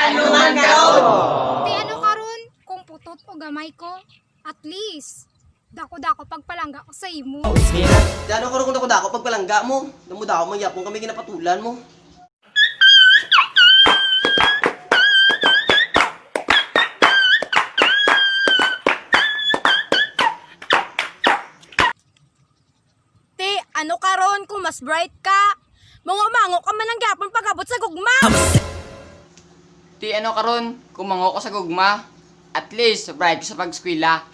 ano man karon? Te ano karon kung putot o gamay ko? At least, dako-dako pagpalangga ko sa imo. Di ano karon kung dako pagpalangga mo? Damo-dako magyapon kami ginapatulan mo. Te ano karon kung mas bright ka? Mango ka man ang gyapon pagabot sa gugma. Ti ano karon, kumango ko sa gugma. At least, bright ko sa pag-skwela.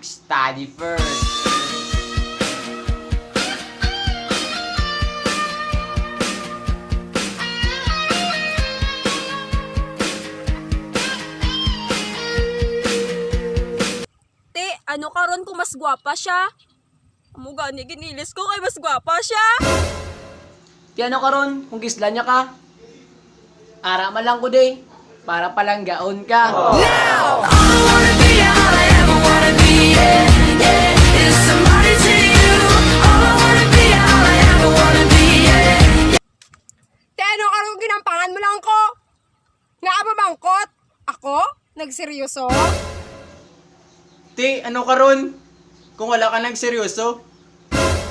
#study first. Te ano karon kung mas gwapa siya? Amo gani ginilis ko kay mas gwapa siya. Ti ano karon kung gisla niya ka? Ara man lang ko day para palanggaon ka. Te ano karon ginampangan mo lang ko? Nga ba bangkot? Ako? Nagseryoso? Ti, ano karon? Kung wala ka nagseryoso,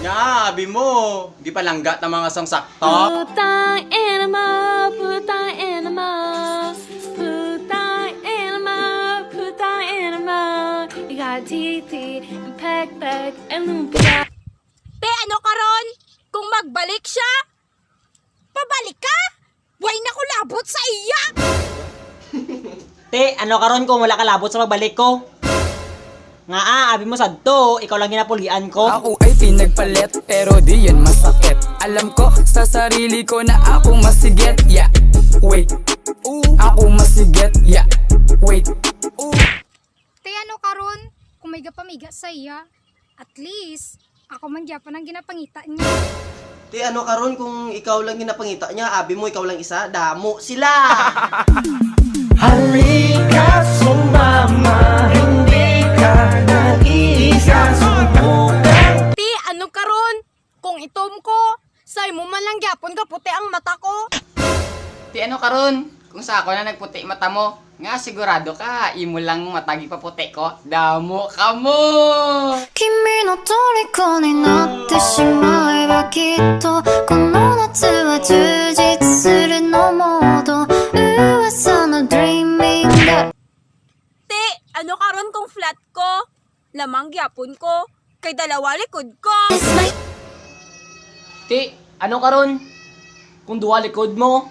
nga, abi mo, di palangga ta mga sangsakto. Putang ina mo, putang ina mo, putang ina mo, putang ina mo. You got titi and peck and lumpia. Te ano karon? Kung magbalik siya? Pabalik ka? Way na ko labot sa iya! Te, ano karon kung wala ka labot sa pagbalik ko? Nga abi mo sadto, ikaw lang ginapulian ko. Ako ay pinagpalit pero di yan masakit. Alam ko sa sarili ko na ako masigit. Yeah, wait. Ako masigit. Yeah, wait. Te ano karon? Kung may gapamiga sa iya, at least, ako man gyapon ang ginapangita niya. Te, ano karon kung ikaw lang ginapangita niya, abi mo ikaw lang isa, damo sila. Halika sumama, hindi ka nag-iisa, subukan. Te ano karon? Kung itom ko, say mo man lang gyapon kaputi ang mata ko. Ti ano karon, kung sa ako na nagputi mata mo, nga sigurado ka, imo lang matagi pa puti ko. Damo ka mo! 君の虜になってしまえばきっとこの夏は充実するのモード噂の dreaming だ Te, ano karon kung flat ko? Lamang gyapon ko, kay dalawa likod ko. Ti, ano karon kung duwa likod mo?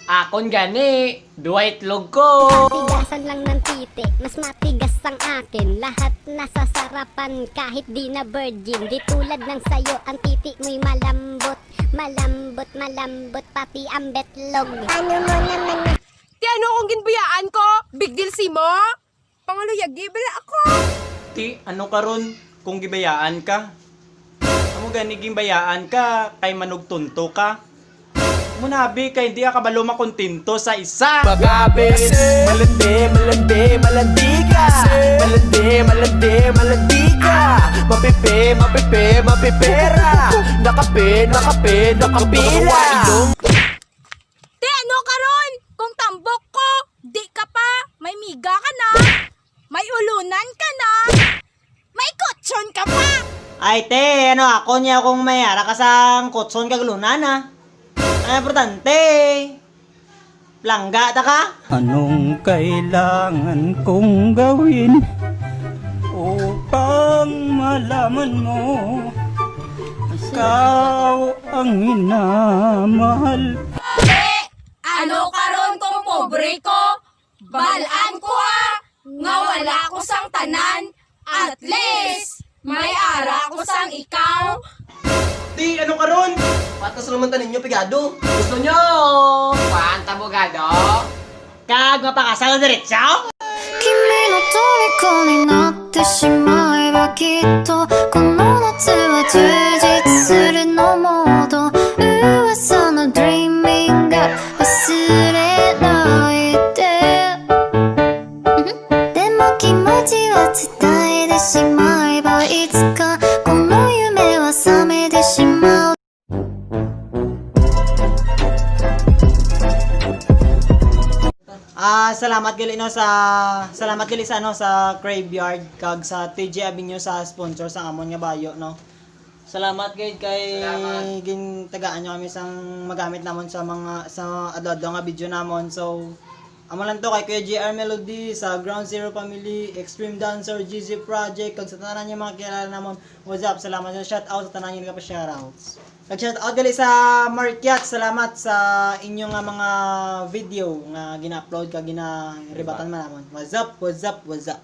Akon gani, duwa itlog ko. Tigasan lang ng titi, mas matigas ang akin. Lahat nasa sarapan kahit di na virgin. Di tulad ng sayo, ang titi mo'y malambot. Malambot, malambot, pati ang betlog. Ano mo naman? Ti ano kung ginbayaan ko? Big deal si mo? Pangaluyagi, bala ako. Ti, ano karon kung gibayaan ka? Amo gani gimbayaan ka, kay manugtunto ka. Munabi kay hindi ka kabalo makontinto sa isa. Bagabis, malandi, malandi, malandi ka. Malandi, malandi, malandi ka. Mapipi, mapipi, mapipera. Nakape, nakape, nakapila. Te ano karon? Kung tambok ko, di ka pa, may miga ka na. May ulunan ka na. May kutsyon ka pa. Ay te, ano ako niya kung may ara ka sang kutson kaglunan ha. Ang importante, langga ta ka? Anong kailangan kong gawin upang malaman mo ikaw ang minamahal? Ano karon kung pobre ko? Balaan ko nga wala ko sang tanan. At least, may ara ko sang ikaw. Ti, ano karon? Patas naman tanin nyo, pigado. Gusto nyo? Panta bugado? Kag mapakasal na diretso? 君の虜になってしまえばきっとこの夏は充実するのモード噂の dreaming が忘れないででも気持ちは伝えてしまえばいつかこの salamat gali no sa ano sa Graveyard kag sa TJ Avenue sa sponsor sa amon nga bayo no. Salamat kay gintagaan nyo kami sang magamit namon sa mga sa adlaw nga video namon. So amo lang to kay Kuya JR Melody sa Ground Zero Family, Extreme Dancer, GZ Project kag sa tanan niya mga kilala namon. What's up? Salamat sa shout out sa tanan niyo nga pa shoutouts. Nag-shout out gali sa Markyat, salamat sa inyong mga video nga gina-upload kag gina-ribatan man namon. What's up? What's up? What's up?